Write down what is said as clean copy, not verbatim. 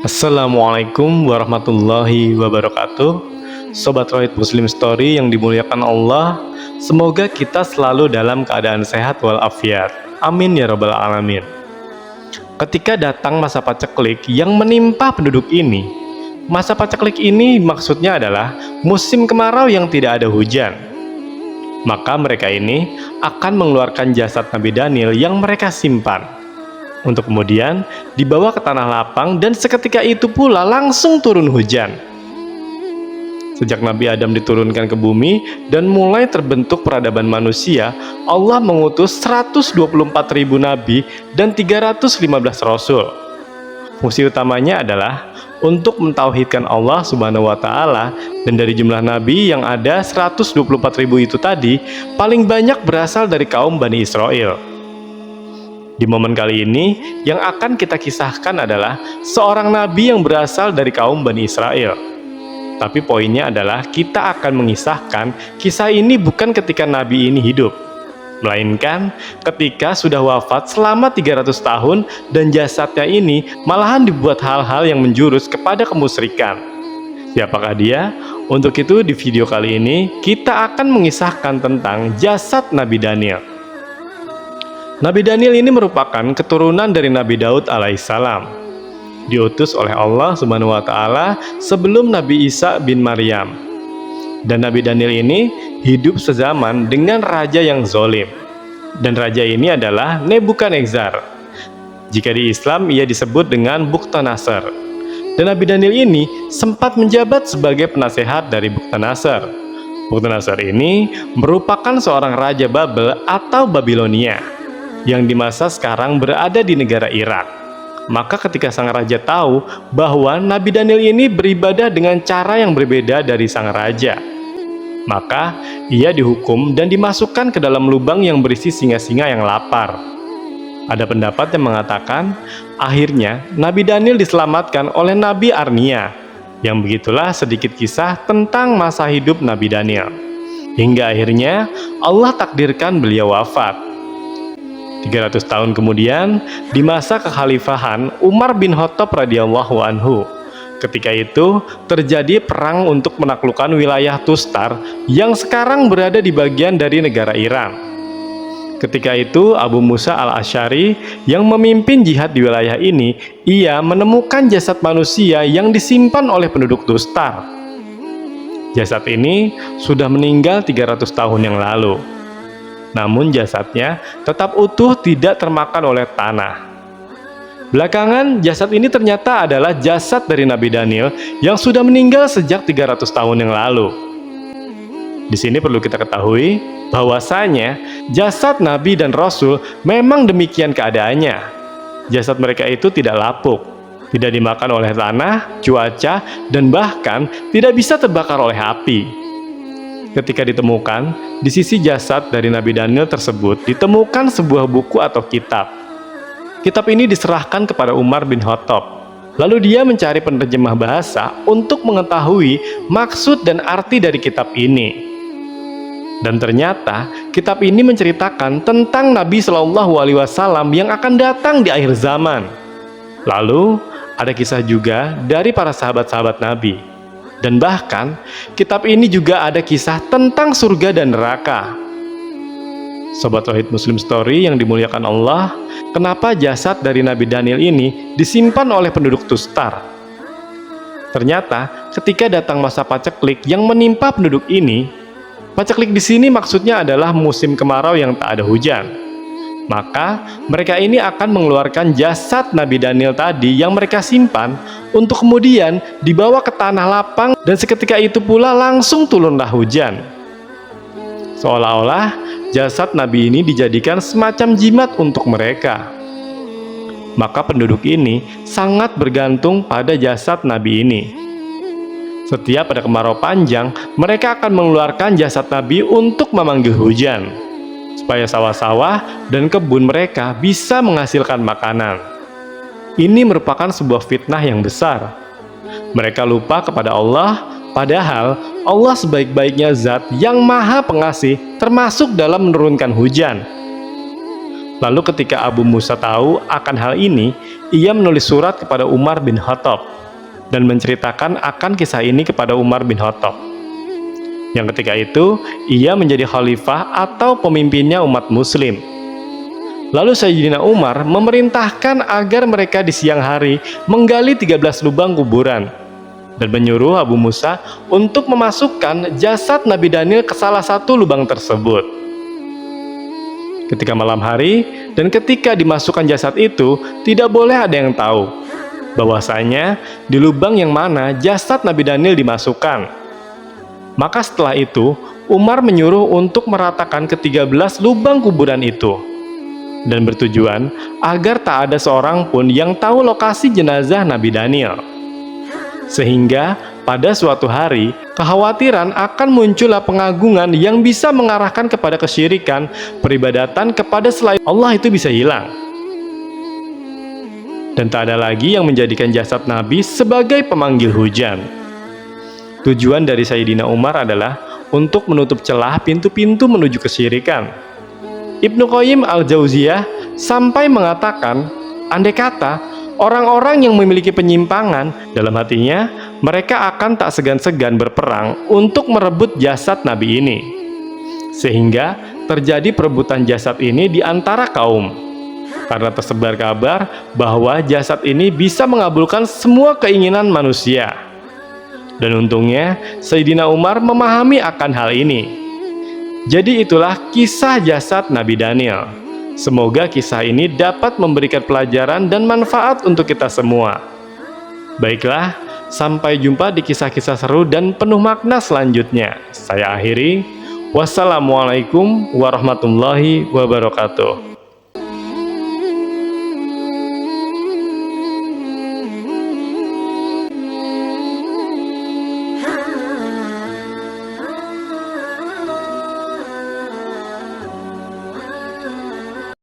Assalamualaikum warahmatullahi wabarakatuh. Sobat Rohid Muslim Story yang dimuliakan Allah, semoga kita selalu dalam keadaan sehat walafiat. Amin ya rabbal alamin. Ketika datang masa paceklik yang menimpa penduduk ini, masa paceklik ini maksudnya adalah musim kemarau yang tidak ada hujan. Maka mereka ini akan mengeluarkan jasad Nabi Daniel yang mereka simpan untuk kemudian dibawa ke tanah lapang, dan seketika itu pula langsung turun hujan. Sejak Nabi Adam diturunkan ke bumi dan mulai terbentuk peradaban manusia, Allah mengutus 124.000 nabi dan 315 rasul. Fungsi utamanya adalah untuk mentauhidkan Allah Subhanahu wa Ta'ala, dan dari jumlah nabi yang ada 124.000 itu tadi, paling banyak berasal dari kaum Bani Israel. Di momen kali ini, yang akan kita kisahkan adalah seorang nabi yang berasal dari kaum Bani Israel. Tapi poinnya adalah kita akan mengisahkan kisah ini bukan ketika nabi ini hidup, melainkan ketika sudah wafat selama 300 tahun dan jasadnya ini malahan dibuat hal-hal yang menjurus kepada kemusyrikan. Siapakah dia? Untuk itu di video kali ini kita akan mengisahkan tentang jasad Nabi Daniel. Nabi Daniel ini merupakan keturunan dari Nabi Daud alaihissalam, diutus oleh Allah Subhanahu wa Ta'ala sebelum Nabi Isa bin Maryam. Dan Nabi Daniel ini hidup sezaman dengan raja yang zolim, dan raja ini adalah Nebukadnezar. Jika di Islam ia disebut dengan Bukhtanasar. Dan Nabi Daniel ini sempat menjabat sebagai penasehat dari Bukhtanasar. Bukhtanasar ini merupakan seorang raja Babel atau Babilonia yang di masa sekarang berada di negara Irak. Maka ketika sang raja tahu bahwa Nabi Daniel ini beribadah dengan cara yang berbeda dari sang raja, maka ia dihukum dan dimasukkan ke dalam lubang yang berisi singa-singa yang lapar. Ada pendapat yang mengatakan akhirnya Nabi Daniel diselamatkan oleh Nabi Arnia. Yang begitulah sedikit kisah tentang masa hidup Nabi Daniel, hingga akhirnya Allah takdirkan beliau wafat. 300 tahun kemudian, di masa kekhalifahan Umar bin Khattab radhiyallahu anhu, ketika itu terjadi perang untuk menaklukkan wilayah Tustar yang sekarang berada di bagian dari negara Iran. Ketika itu Abu Musa al-Asy'ari yang memimpin jihad di wilayah ini, ia menemukan jasad manusia yang disimpan oleh penduduk Tustar. Jasad ini sudah meninggal 300 tahun yang lalu. Namun jasadnya tetap utuh, tidak termakan oleh tanah. Belakangan jasad ini ternyata adalah jasad dari Nabi Daniel yang sudah meninggal sejak 300 tahun yang lalu. Di sini perlu kita ketahui bahwasanya jasad Nabi dan Rasul memang demikian keadaannya. Jasad mereka itu tidak lapuk, tidak dimakan oleh tanah, cuaca, dan bahkan tidak bisa terbakar oleh api. Ketika ditemukan, di sisi jasad dari Nabi Daniel tersebut ditemukan sebuah buku atau kitab. Kitab ini diserahkan kepada Umar bin Khattab. Lalu dia mencari penerjemah bahasa untuk mengetahui maksud dan arti dari kitab ini. Dan ternyata kitab ini menceritakan tentang Nabi Shallallahu Alaihi Wasallam yang akan datang di akhir zaman. Lalu ada kisah juga dari para sahabat-sahabat Nabi. Dan bahkan kitab ini juga ada kisah tentang surga dan neraka. Sobat Rohid Muslim Story yang dimuliakan Allah, kenapa jasad dari Nabi Daniel ini disimpan oleh penduduk Tustar? Ternyata ketika datang masa paceklik yang menimpa penduduk ini, paceklik di sini maksudnya adalah musim kemarau yang tak ada hujan. Maka mereka ini akan mengeluarkan jasad Nabi Daniel tadi yang mereka simpan untuk kemudian dibawa ke tanah lapang, dan seketika itu pula langsung turunlah hujan. Seolah-olah jasad Nabi ini dijadikan semacam jimat untuk mereka. Maka penduduk ini sangat bergantung pada jasad Nabi ini. Setiap ada kemarau panjang, mereka akan mengeluarkan jasad Nabi untuk memanggil hujan, supaya sawah-sawah dan kebun mereka bisa menghasilkan makanan. Ini merupakan sebuah fitnah yang besar. Mereka lupa kepada Allah, padahal Allah sebaik-baiknya zat yang maha pengasih, termasuk dalam menurunkan hujan. Lalu ketika Abu Musa tahu akan hal ini, ia menulis surat kepada Umar bin Khattab dan menceritakan akan kisah ini kepada Umar bin Khattab. Yang ketika itu, ia menjadi khalifah atau pemimpinnya umat muslim. Lalu Sayyidina Umar memerintahkan agar mereka di siang hari menggali 13 lubang kuburan dan menyuruh Abu Musa untuk memasukkan jasad Nabi Daniel ke salah satu lubang tersebut. Ketika malam hari dan ketika dimasukkan jasad itu, tidak boleh ada yang tahu bahwasanya di lubang yang mana jasad Nabi Daniel dimasukkan. Maka setelah itu, Umar menyuruh untuk meratakan ke-13 lubang kuburan itu dan bertujuan agar tak ada seorang pun yang tahu lokasi jenazah Nabi Daniel. Sehingga pada suatu hari, kekhawatiran akan muncullah pengagungan yang bisa mengarahkan kepada kesyirikan, peribadatan kepada selain Allah itu bisa hilang. Dan tak ada lagi yang menjadikan jasad Nabi sebagai pemanggil hujan. Tujuan dari Sayyidina Umar adalah untuk menutup celah pintu-pintu menuju kesyirikan. Ibnu Qayyim al-Jauziyah sampai mengatakan, andai kata orang-orang yang memiliki penyimpangan dalam hatinya, mereka akan tak segan-segan berperang untuk merebut jasad Nabi ini. Sehingga terjadi perebutan jasad ini di antara kaum. Karena tersebar kabar bahwa jasad ini bisa mengabulkan semua keinginan manusia. Dan untungnya Sayyidina Umar memahami akan hal ini. Jadi itulah kisah jasad Nabi Daniel. Semoga kisah ini dapat memberikan pelajaran dan manfaat untuk kita semua. Baiklah, sampai jumpa di kisah-kisah seru dan penuh makna selanjutnya. Saya akhiri. Wassalamualaikum warahmatullahi wabarakatuh.